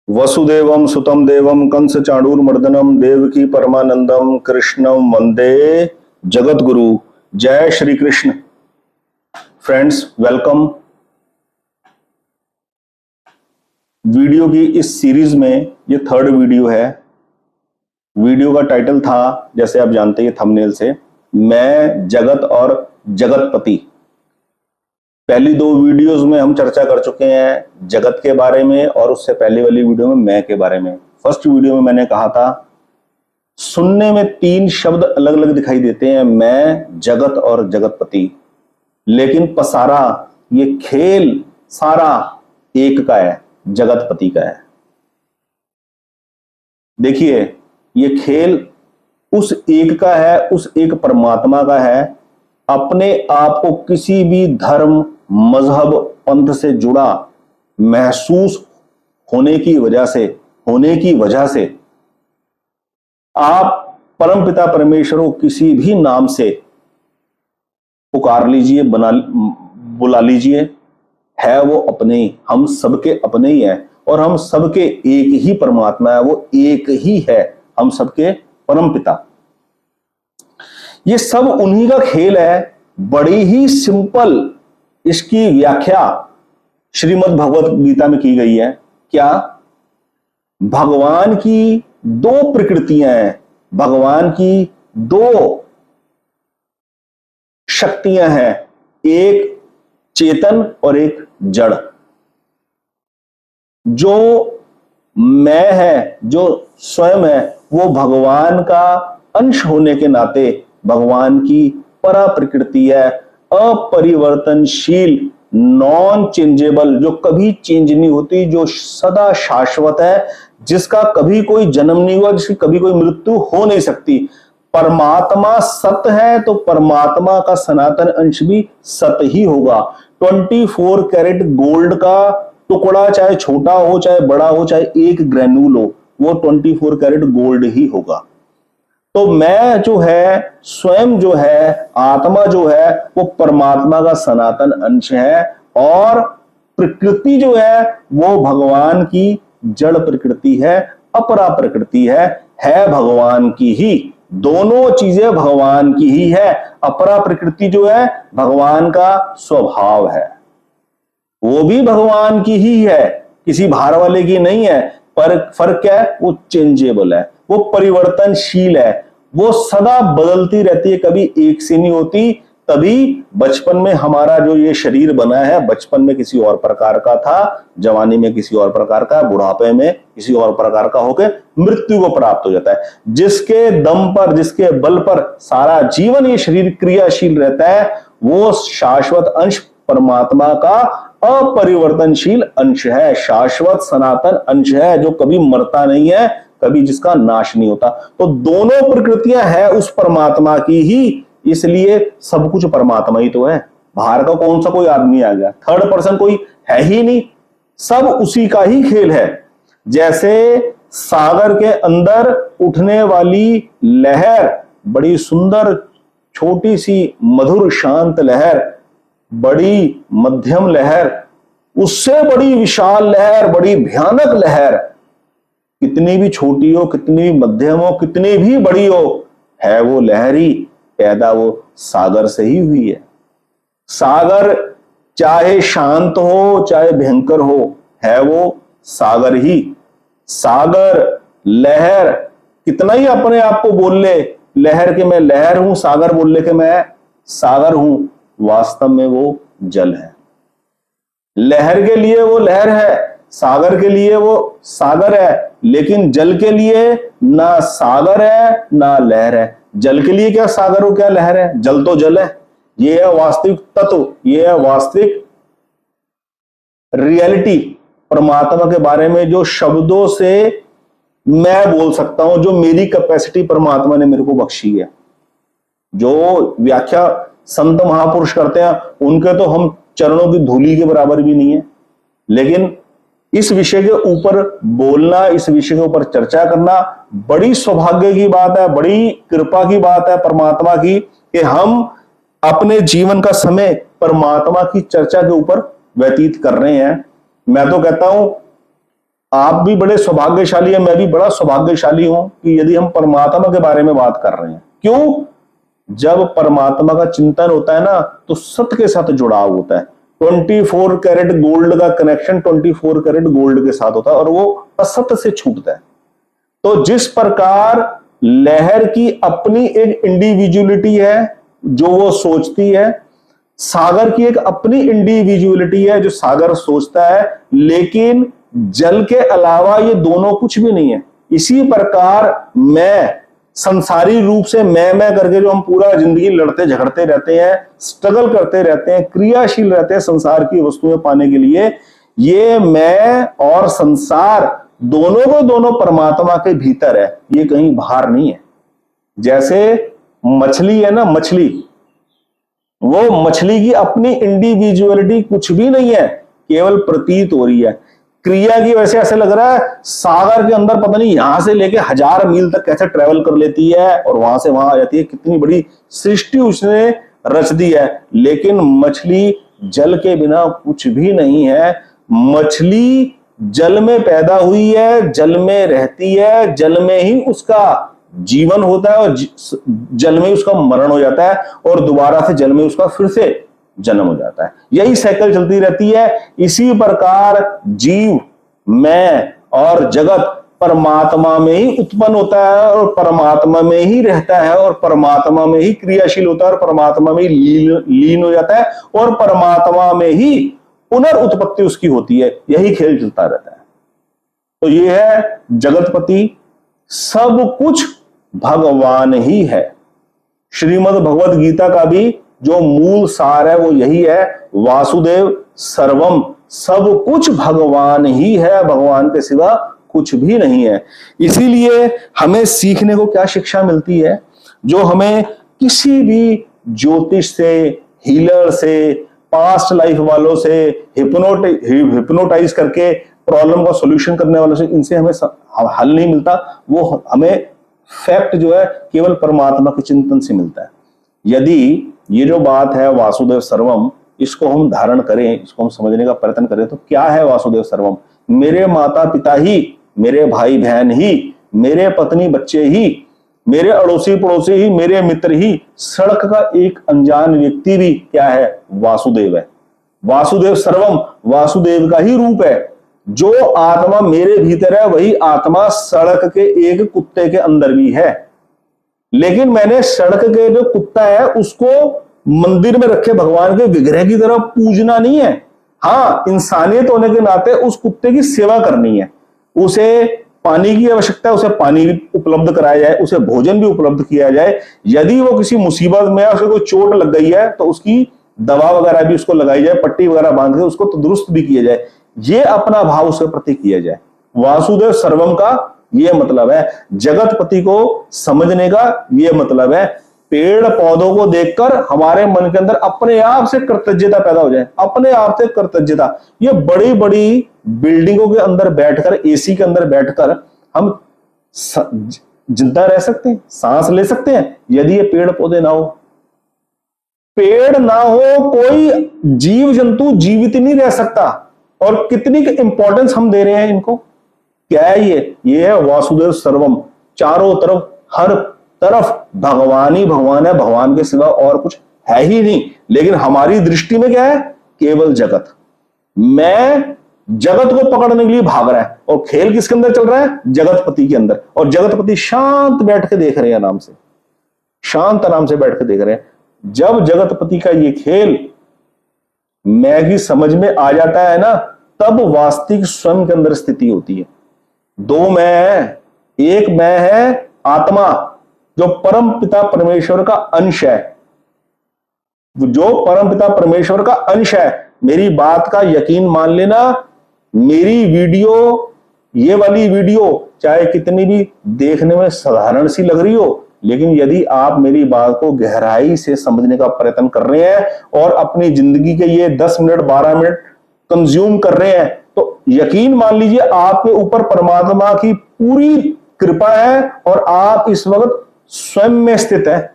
वसुदेवम सुतम देवम कंस चाणूरमर्दनम देवकी परमानंदम कृष्णम वंदे जगत गुरु। जय Shri Krishna. Friends, welcome. Video की इस सीरीज में ये थर्ड वीडियो है। वीडियो का टाइटल था, जैसे आप जानते हैं थंबनेल से, मैं जगत और जगतपति। पहली दो वीडियोस में हम चर्चा कर चुके हैं जगत के बारे में, और उससे पहले वाली वीडियो में मैं के बारे में। फर्स्ट वीडियो में मैंने कहा था सुनने में तीन शब्द अलग अलग दिखाई देते हैं, मैं, जगत और जगतपति, लेकिन पसारा, ये खेल सारा एक का है, जगतपति का है। देखिए, ये खेल उस एक का है, उस एक परमात्मा का है। अपने आप को किसी भी धर्म, मजहब, पंथ से जुड़ा महसूस होने की वजह से आप परमपिता परमेश्वर को किसी भी नाम से पुकार लीजिए, बुला लीजिए, है वो अपने ही, हम सबके अपने ही है, और हम सबके एक ही परमात्मा है, वो एक ही है, हम सबके परमपिता। ये सब उन्हीं का खेल है। बड़ी ही सिंपल इसकी व्याख्या श्रीमद् भगवत गीता में की गई है। क्या? भगवान की दो प्रकृतियां हैं, भगवान की दो शक्तियां हैं, एक चेतन और एक जड़। जो मैं है, जो स्वयं है, वो भगवान का अंश होने के नाते भगवान की परा प्रकृति है, अपरिवर्तनशील, नॉन चेंजेबल, जो कभी चेंज नहीं होती, जो सदा शाश्वत है, जिसका कभी कोई जन्म नहीं हुआ, जिसकी कभी कोई मृत्यु हो नहीं सकती। परमात्मा सत्य है तो परमात्मा का सनातन अंश भी सत्य ही होगा। 24 कैरेट गोल्ड का टुकड़ा चाहे छोटा हो, चाहे बड़ा हो, चाहे एक ग्रेन्यूल हो, वो 24 कैरेट गोल्ड ही होगा। तो मैं जो है, स्वयं जो है, आत्मा जो है, वो परमात्मा का सनातन अंश है, और प्रकृति जो है वो भगवान की जड़ प्रकृति है, अपरा प्रकृति है भगवान की ही। दोनों चीजें भगवान की ही है। अपरा प्रकृति जो है भगवान का स्वभाव है, वो भी भगवान की ही है, किसी बाहर वाले की नहीं है। पर फर्क क्या है? वो चेंजेबल है, वो परिवर्तनशील है, वो सदा बदलती रहती है, कभी एक सी नहीं होती। तभी बचपन में हमारा जो ये शरीर बना है, बचपन में किसी और प्रकार का था, जवानी में किसी और प्रकार का, बुढ़ापे में किसी और प्रकार का होकर मृत्यु को प्राप्त हो जाता है। जिसके दम पर, जिसके बल पर सारा जीवन ये शरीर क्रियाशील रहता है, वो शाश्वत अंश परमात्मा का अपरिवर्तनशील अंश है, शाश्वत सनातन अंश है, जो कभी मरता नहीं है, कभी जिसका नाश नहीं होता। तो दोनों प्रकृतियां हैं उस परमात्मा की ही, इसलिए सब कुछ परमात्मा ही तो है। बाहर का कौन सा कोई आदमी आ गया, थर्ड पर्सन कोई है ही नहीं, सब उसी का ही खेल है। जैसे सागर के अंदर उठने वाली लहर, बड़ी सुंदर छोटी सी मधुर शांत लहर, बड़ी मध्यम लहर, उससे बड़ी विशाल लहर, बड़ी भयानक लहर, कितनी भी छोटी हो, कितनी भी मध्यम हो, कितनी भी बड़ी हो, है वो लहर ही, पैदा वो सागर से ही हुई है। सागर चाहे शांत हो चाहे भयंकर हो, है वो सागर ही। सागर, लहर, कितना ही अपने आप को बोल ले लहर के मैं लहर हूं, सागर बोल ले के मैं सागर हूं, वास्तव में वो जल है। लहर के लिए वो लहर है, सागर के लिए वो सागर है, लेकिन जल के लिए ना सागर है ना लहर है। जल के लिए क्या सागर हो, क्या लहर है? जल तो जल है। ये है वास्तविक तत्व, ये है वास्तविक रियलिटी परमात्मा के बारे में, जो शब्दों से मैं बोल सकता हूं, जो मेरी कैपेसिटी परमात्मा ने मेरे को बख्शी है। जो व्याख्या संत महापुरुष करते हैं, उनके तो हम चरणों की धूली के बराबर भी नहीं है, लेकिन इस विषय के ऊपर बोलना, इस विषय के ऊपर चर्चा करना बड़ी सौभाग्य की बात है, बड़ी कृपा की बात है परमात्मा की, कि हम अपने जीवन का समय परमात्मा की चर्चा के ऊपर व्यतीत कर रहे हैं। मैं तो कहता हूं आप भी बड़े सौभाग्यशाली हैं, मैं भी बड़ा सौभाग्यशाली हूं कि यदि हम परमात्मा के बारे में बात कर रहे हैं। क्यों? जब परमात्मा का चिंतन होता है ना, तो सत्य के साथ जुड़ाव होता है। 24 कैरेट गोल्ड का कनेक्शन 24 कैरेट गोल्ड के साथ होता है और वो असत्य से छूटता है। तो जिस प्रकार लहर की अपनी एक इंडिविजुअलिटी है जो वो सोचती है, सागर की एक अपनी इंडिविजुअलिटी है जो सागर सोचता है, लेकिन जल के अलावा ये दोनों कुछ भी नहीं है। इसी प्रकार मैं संसारी रूप से मैं करके जो हम पूरा जिंदगी लड़ते झगड़ते रहते हैं, स्ट्रगल करते रहते हैं, क्रियाशील रहते हैं संसार की वस्तुएं पाने के लिए, ये मैं और संसार दोनों को दोनों परमात्मा के भीतर है, ये कहीं बाहर नहीं है। जैसे मछली है ना, मछली, वो मछली की अपनी इंडिविजुअलिटी कुछ भी नहीं है, केवल प्रतीत हो रही है। क्रिया की वजह से ऐसे लग रहा है सागर के अंदर पता नहीं यहां से लेके 1000 मील तक कैसे ट्रेवल कर लेती है और वहां से वहां आ जाती है। कितनी बड़ी सृष्टि उसने रच दी है। लेकिन मछली जल के बिना कुछ भी नहीं है। मछली जल में पैदा हुई है, जल में रहती है, जल में ही उसका जीवन होता है और जल में उसका मरण हो जाता है और दोबारा से जल में उसका फिर से जन्म हो जाता है। यही साइकिल चलती रहती है। इसी प्रकार जीव, मैं और जगत परमात्मा में ही उत्पन्न होता है और परमात्मा में ही रहता है और परमात्मा में ही क्रियाशील होता है और परमात्मा में ही लीन हो जाता है और परमात्मा में ही पुनर्उत्पत्ति उसकी होती है। यही खेल चलता रहता है। तो ये है जगतपति, सब कुछ भगवान ही है। श्रीमद् भगवद गीता का भी जो मूल सार है वो यही है, वासुदेव सर्वम, सब कुछ भगवान ही है, भगवान के सिवा कुछ भी नहीं है। इसीलिए हमें सीखने को क्या शिक्षा मिलती है, जो हमें किसी भी ज्योतिष से, हीलर से, पास्ट लाइफ वालों से, हिप्नोटाइज करके प्रॉब्लम का सॉल्यूशन करने वालों से, इनसे हमें हल नहीं मिलता। वो हमें फैक्ट जो है केवल परमात्मा के चिंतन से मिलता है। यदि ये जो बात है वासुदेव सर्वम, इसको हम धारण करें, इसको हम समझने का प्रयत्न करें, तो क्या है वासुदेव सर्वम? मेरे माता पिता ही, मेरे भाई बहन ही, मेरे पत्नी बच्चे ही, मेरे अड़ोसी पड़ोसी ही, मेरे मित्र ही, सड़क का एक अनजान व्यक्ति भी क्या है? वासुदेव है। वासुदेव सर्वम वासुदेव का ही रूप है। जो आत्मा मेरे भीतर है वही आत्मा सड़क के एक कुत्ते के अंदर भी है। लेकिन मैंने सड़क के जो कुत्ता है उसको मंदिर में रखे भगवान के विग्रह की तरह पूजना नहीं है। हाँ, इंसानियत होने के नाते उस कुत्ते की सेवा करनी है। उसे पानी की आवश्यकता है, उसे पानी भी उपलब्ध कराया जाए, उसे भोजन भी उपलब्ध किया जाए। यदि वो किसी मुसीबत में उसे कोई चोट लग गई है तो उसकी दवा वगैरह भी उसको लगाई जाए, पट्टी वगैरह बांध के उसको तो दुरुस्त भी किया जाए। ये अपना भाव उसके प्रति किया जाए। वासुदेव सर्वम का ये मतलब है। जगतपति को समझने का ये मतलब है। पेड़ पौधों को देखकर हमारे मन के अंदर अपने आप से कृतज्ञता पैदा हो जाए, अपने आप से कृतज्ञता। ये बड़ी बड़ी बिल्डिंगों के अंदर बैठकर, एसी के अंदर बैठकर हम जिंदा रह सकते हैं, सांस ले सकते हैं, यदि ये पेड़ पौधे ना हो। पेड़ ना हो कोई जीव जंतु जीवित नहीं रह सकता। और कितनी इंपॉर्टेंस हम दे रहे हैं इनको। क्या है ये है वासुदेव सर्वम। चारों तरफ, हर तरफ भगवान ही भगवान है, भगवान के सिवा और कुछ है ही नहीं। लेकिन हमारी दृष्टि में क्या है? केवल जगत। मैं जगत को पकड़ने के लिए भाग रहा है और खेल किसके अंदर चल रहा है? जगतपति के अंदर। और जगतपति शांत बैठ के देख रहे हैं, आराम से, शांत आराम से बैठ के देख रहे हैं। जब जगतपति का ये खेल मैं की समझ में आ जाता है ना, तब वास्तविक स्वयं के अंदर स्थिति होती है। दो मैं है, एक मैं है आत्मा जो परम पिता परमेश्वर का अंश है, जो परम पिता परमेश्वर का अंश है। मेरी बात का यकीन मान लेना। मेरी वीडियो, ये वाली वीडियो चाहे कितनी भी देखने में साधारण सी लग रही हो, लेकिन यदि आप मेरी बात को गहराई से समझने का प्रयत्न कर रहे हैं और अपनी जिंदगी के ये 10 मिनट 12 मिनट कंज्यूम कर रहे हैं, तो यकीन मान लीजिए आपके ऊपर परमात्मा की पूरी कृपा है और आप इस वक्त स्वयं में स्थित है।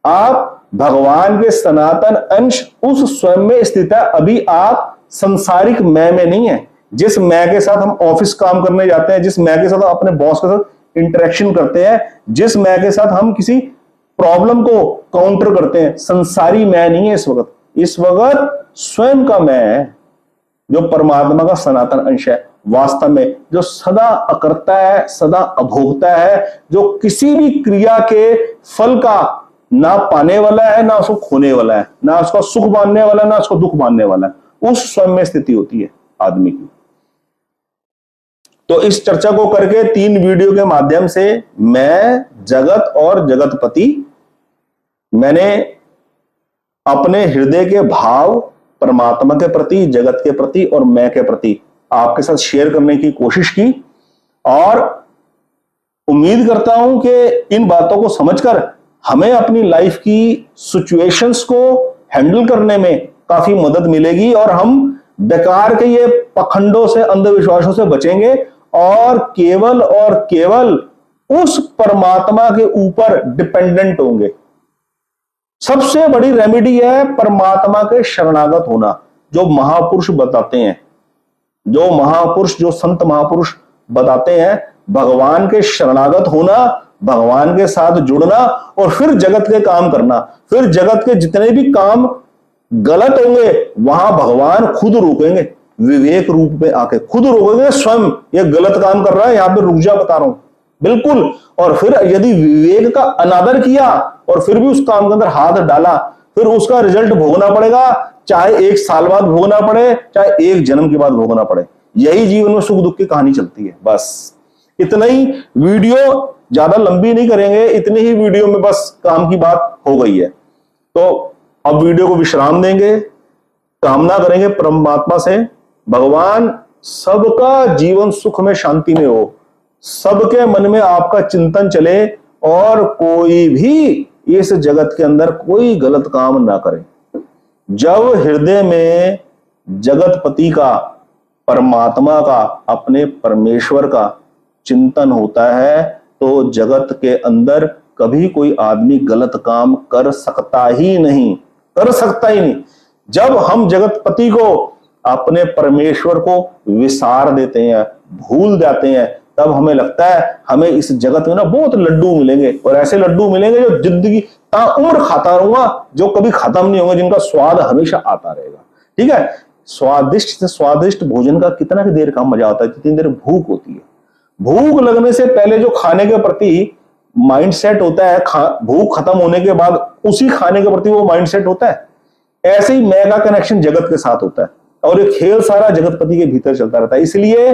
आप भगवान के सनातन अंश उस स्वयं में स्थित है। अभी आप संसारिक मैं में नहीं है। जिस मैं के साथ हम ऑफिस काम करने जाते हैं, जिस मैं के साथ अपने बॉस के साथ इंटरेक्शन करते हैं, जिस मैं के साथ हम किसी प्रॉब्लम को काउंटर करते हैं, संसारी मैं नहीं है इस वक्त स्वयं का मैं है, जो परमात्मा का सनातन अंश है, वास्तव में जो सदा अकर्ता है, सदा अभोक्ता है, जो किसी भी क्रिया के फल का ना पाने वाला है, ना उसको खोने वाला है, ना उसका सुख मानने वाला है, ना उसको दुख मानने वाला है, उस स्वयं में स्थिति होती है आदमी की। तो इस चर्चा को करके 3 वीडियो के माध्यम से मैं, जगत और जगतपति, मैंने अपने हृदय के भाव परमात्मा के प्रति, जगत के प्रति और मैं के प्रति आपके साथ शेयर करने की कोशिश की, और उम्मीद करता हूं कि इन बातों को समझकर हमें अपनी लाइफ की सिचुएशंस को हैंडल करने में काफी मदद मिलेगी, और हम बेकार के ये पखंडों से, अंधविश्वासों से बचेंगे और केवल उस परमात्मा के ऊपर डिपेंडेंट होंगे। सबसे बड़ी रेमेडी है परमात्मा के शरणागत होना, जो महापुरुष बताते हैं, जो संत महापुरुष बताते हैं, भगवान के शरणागत होना, भगवान के साथ जुड़ना, और फिर जगत के काम करना। फिर जगत के जितने भी काम गलत होंगे वहां भगवान खुद रोकेंगे, विवेक रूप में आके खुद रोकेंगे, स्वयं ये गलत काम कर रहा है, यहां पे रुक जा, बता रहा हूं बिल्कुल। और फिर यदि विवेक का अनादर किया और फिर भी उस काम के अंदर हाथ डाला, फिर उसका रिजल्ट भोगना पड़ेगा, चाहे 1 साल बाद भोगना पड़े, चाहे 1 जन्म के बाद भोगना पड़े। यही जीवन में सुख दुख की कहानी चलती है। बस इतना ही, वीडियो ज्यादा लंबी नहीं करेंगे, इतनी ही वीडियो में बस काम की बात हो गई है। तो अब वीडियो को विश्राम देंगे, कामना करेंगे परमात्मा से, भगवान सबका जीवन सुख में, शांति में हो, सबके मन में आपका चिंतन चले, और कोई भी इस जगत के अंदर कोई गलत काम ना करे। जब हृदय में जगतपति का, परमात्मा का, अपने परमेश्वर का चिंतन होता है, तो जगत के अंदर कभी कोई आदमी गलत काम कर सकता ही नहीं। जब हम जगतपति को, अपने परमेश्वर को विसार देते हैं, भूल जाते हैं, तब हमें लगता है हमें इस जगत में ना बहुत लड्डू मिलेंगे, और ऐसे लड्डू मिलेंगे जो जिंदगी ताउम्र खाता रहूंगा, जो कभी खत्म नहीं होंगे, जिनका स्वाद हमेशा आता रहेगा। ठीक है, स्वादिष्ट से स्वादिष्ट भोजन का कितना ही देर का मजा आता है, जितनी देर भूख होती है। भूख लगने से पहले जो खाने के प्रति माइंडसेट होता है, भूख खत्म होने के बाद उसी खाने के प्रति वो माइंडसेट होता है। ऐसे ही मैं का कनेक्शन जगत के साथ होता है, और ये खेल सारा जगतपति के भीतर चलता रहता है। इसलिए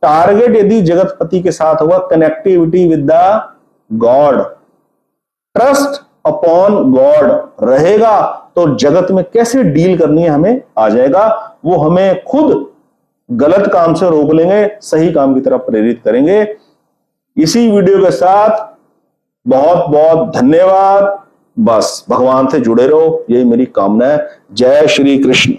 टारगेट यदि जगतपति के साथ होगा, connectivity with the God, trust upon God रहेगा, तो जगत में कैसे डील करनी है हमें आ जाएगा। वो हमें खुद गलत काम से रोक लेंगे, सही काम की तरफ प्रेरित करेंगे। इसी वीडियो के साथ बहुत बहुत धन्यवाद। बस भगवान से जुड़े रहो, यही मेरी कामना है। जय श्री कृष्ण।